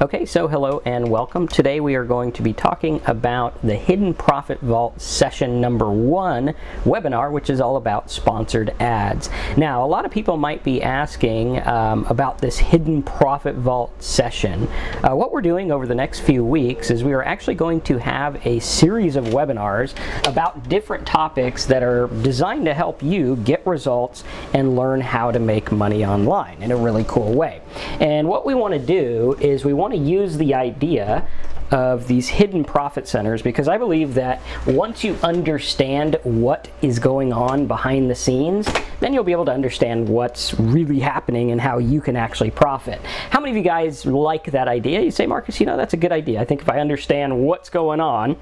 Okay, so hello and welcome. Today we are going to be talking about the Hidden Profit Vault session number 1 webinar, which is all about sponsored ads. Now, a lot of people might be asking about this Hidden Profit Vault session. What we're doing over the next few weeks is we are actually going to have a series of webinars about different topics that are designed to help you get results and learn how to make money online in a really cool way. And what we want to do is we want to use the idea of these hidden profit centers, because I believe that once you understand what is going on behind the scenes, then you'll be able to understand what's really happening and how you can actually profit. How many of you guys like that idea? You say, Marcus, you know, that's a good idea. I think if I understand what's going on,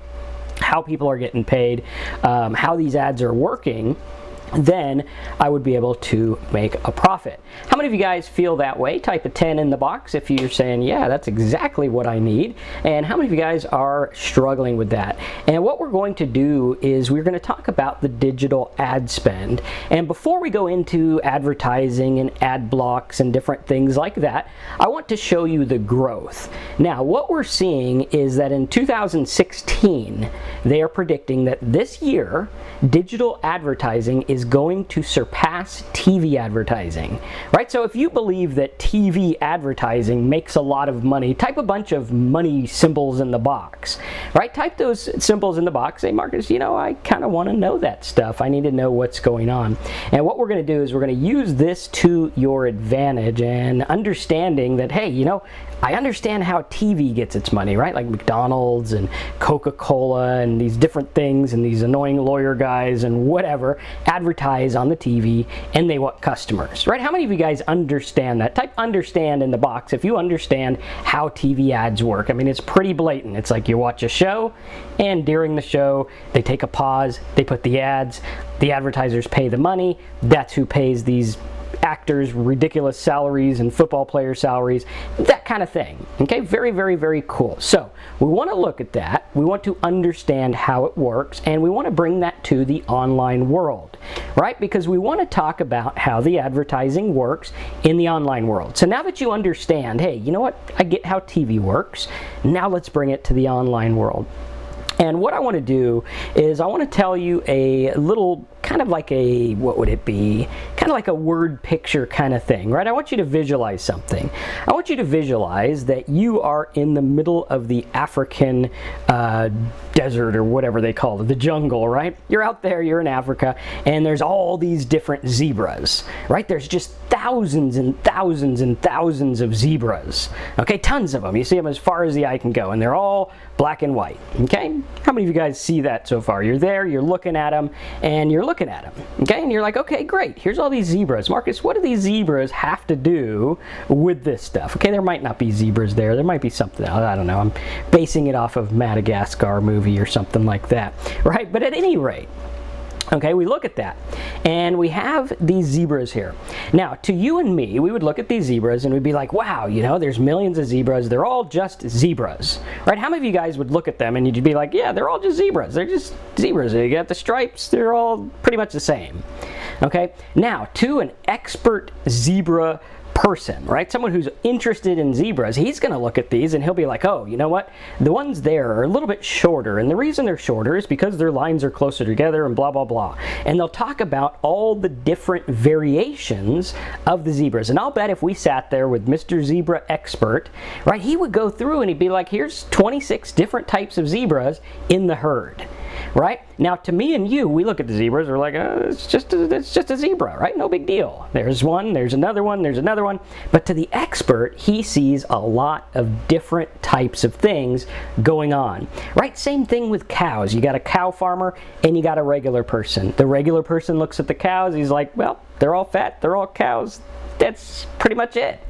how people are getting paid, how these ads are working, then I would be able to make a profit. How many of you guys feel that way? Type a 10 in the box if you're saying, yeah, that's exactly what I need. And how many of you guys are struggling with that? And what we're going to do is we're going to talk about the digital ad spend. And before we go into advertising and ad blocks and different things like that, I want to show you the growth. Now, what we're seeing is that in 2016, they are predicting that this year, digital advertising is going to surpass TV advertising, right? So if you believe that TV advertising makes a lot of money, type a bunch of money symbols in the box, right? Type those symbols in the box. Say, Marcus, you know, I kind of want to know that stuff. I need to know what's going on. And what we're going to do is we're going to use this to your advantage and understanding that, hey, you know, I understand how TV gets its money, right? Like McDonald's and Coca-Cola and these different things and these annoying lawyer guys and whatever advertise on the TV and they want customers, right? How many of you guys understand that? Type understand in the box if you understand how TV ads work. I mean, it's pretty blatant. It's like you watch a show and during the show, they take a pause, they put the ads, the advertisers pay the money. That's who pays these actors ridiculous salaries and football player salaries, that kind of thing. Okay, very, very, very cool. So we want to look at that. We want to understand how it works, and we want to bring that to the online world, right? Because we want to talk about how the advertising works in the online world. So now that you understand, hey, you know what? I get how TV works. Now let's bring it to the online world. And what I want to do is I want to tell you a little kind of like a, what would it be? Kind of like a word picture kind of thing, right? I want you to visualize something. I want you to visualize that you are in the middle of the African desert or whatever they call it, the jungle, right? You're out there, you're in Africa, and there's all these different zebras, right? There's just thousands and thousands and thousands of zebras, okay? Tons of them. You see them as far as the eye can go, and they're all black and white, okay? How many of you guys see that so far? You're there, you're looking at them, and you're looking at them, okay? And you're like, okay, great. Here's all these zebras. Marcus, what do these zebras have to do with this stuff? Okay, there might not be zebras there. There might be something else. I don't know. I'm basing it off of Madagascar movie or something like that, right? But at any rate, okay, we look at that, and we have these zebras here. Now, to you and me, we would look at these zebras, and we'd be like, wow, you know, there's millions of zebras. They're all just zebras, right? How many of you guys would look at them, and you'd be like, yeah, they're all just zebras. They're just zebras. They got the stripes. They're all pretty much the same, okay? Now, to an expert zebra person, right? Someone who's interested in zebras, he's going to look at these and he'll be like, oh, you know what? The ones there are a little bit shorter, and the reason they're shorter is because their lines are closer together and blah, blah, blah. And they'll talk about all the different variations of the zebras. And I'll bet if we sat there with Mr. Zebra Expert, right, he would go through and he'd be like, here's 26 different types of zebras in the herd. Right? Now, to me and you, we look at the zebras, we're like, it's just a zebra, right? No big deal. There's one, there's another one, there's another one. But to the expert, he sees a lot of different types of things going on, right? Same thing with cows. You got a cow farmer and you got a regular person. The regular person looks at the cows, he's like, well, they're all fat, they're all cows. That's pretty much it.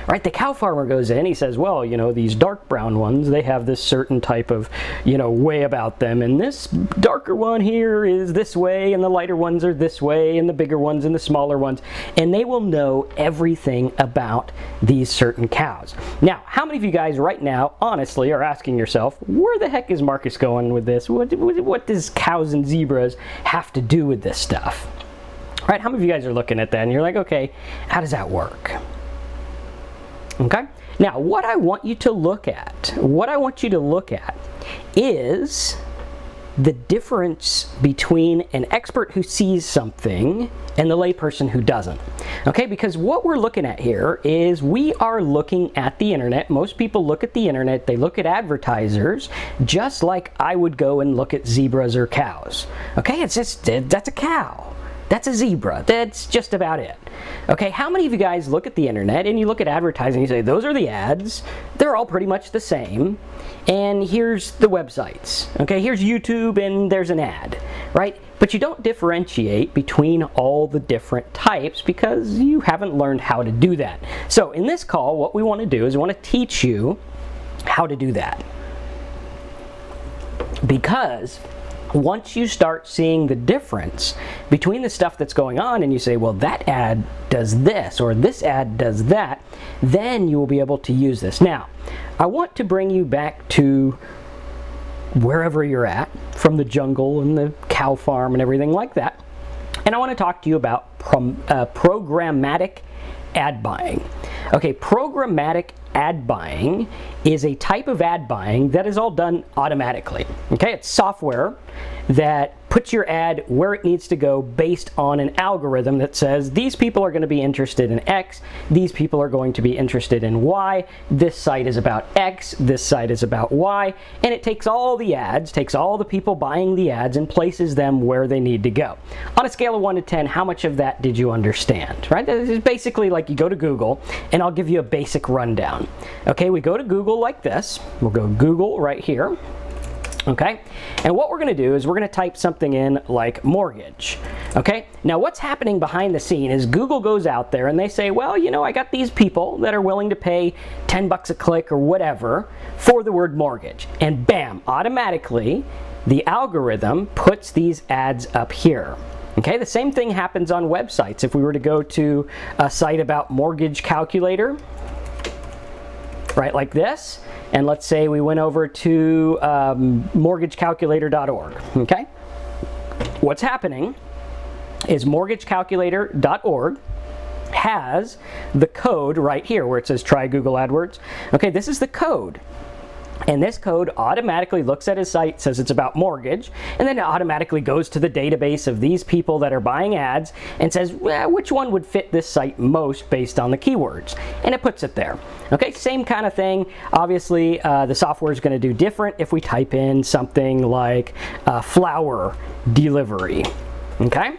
Right, the cow farmer goes in, he says, well, you know, these dark brown ones, they have this certain type of, you know, way about them, and this darker one here is this way, and the lighter ones are this way, and the bigger ones and the smaller ones, and they will know everything about these certain cows. Now, how many of you guys right now, honestly, are asking yourself, where the heck is Marcus going with this? What does cows and zebras have to do with this stuff? Right, how many of you guys are looking at that, and you're like, okay, how does that work? Okay, Now, what I want you to look at is the difference between an expert who sees something and the layperson who doesn't. Okay, because what we're looking at here is we are looking at the internet. Most people look at the internet, they look at advertisers, just like I would go and look at zebras or cows. Okay, it's just, that's a cow. That's a zebra. That's just about it. Okay, how many of you guys look at the internet and you look at advertising and you say, those are the ads, they're all pretty much the same, and here's the websites. Okay, here's YouTube and there's an ad, right? But you don't differentiate between all the different types because you haven't learned how to do that. So in this call, what we want to do is we want to teach you how to do that. Because once you start seeing the difference between the stuff that's going on and you say, well, that ad does this or this ad does that, then you will be able to use this. Now, I want to bring you back to wherever you're at, from the jungle and the cow farm and everything like that. And I want to talk to you about programmatic ad buying. Okay, programmatic ad buying is a type of ad buying that is all done automatically. Okay, it's software that puts your ad where it needs to go based on an algorithm that says these people are going to be interested in X, these people are going to be interested in Y, this site is about X, this site is about Y, and it takes all the ads, takes all the people buying the ads and places them where they need to go. On a scale of 1 to 10, how much of that did you understand? Right? This is basically like you go to Google, and I'll give you a basic rundown. Okay, we go to Google like this. We'll go Google right here. Okay, and what we're going to do is we're going to type something in like mortgage. Okay, now what's happening behind the scene is Google goes out there and they say, well, you know, I got these people that are willing to pay 10 bucks a click or whatever for the word mortgage, and bam, automatically the algorithm puts these ads up here. Okay, the same thing happens on websites. If we were to go to a site about mortgage calculator, right, like this, and let's say we went over to mortgagecalculator.org, okay? What's happening is mortgagecalculator.org has the code right here where it says try Google AdWords. Okay, this is the code. And this code automatically looks at his site, says it's about mortgage, and then it automatically goes to the database of these people that are buying ads and says, well, which one would fit this site most based on the keywords? And it puts it there. Okay, same kind of thing. Obviously, the software is going to do different if we type in something like flower delivery. Okay,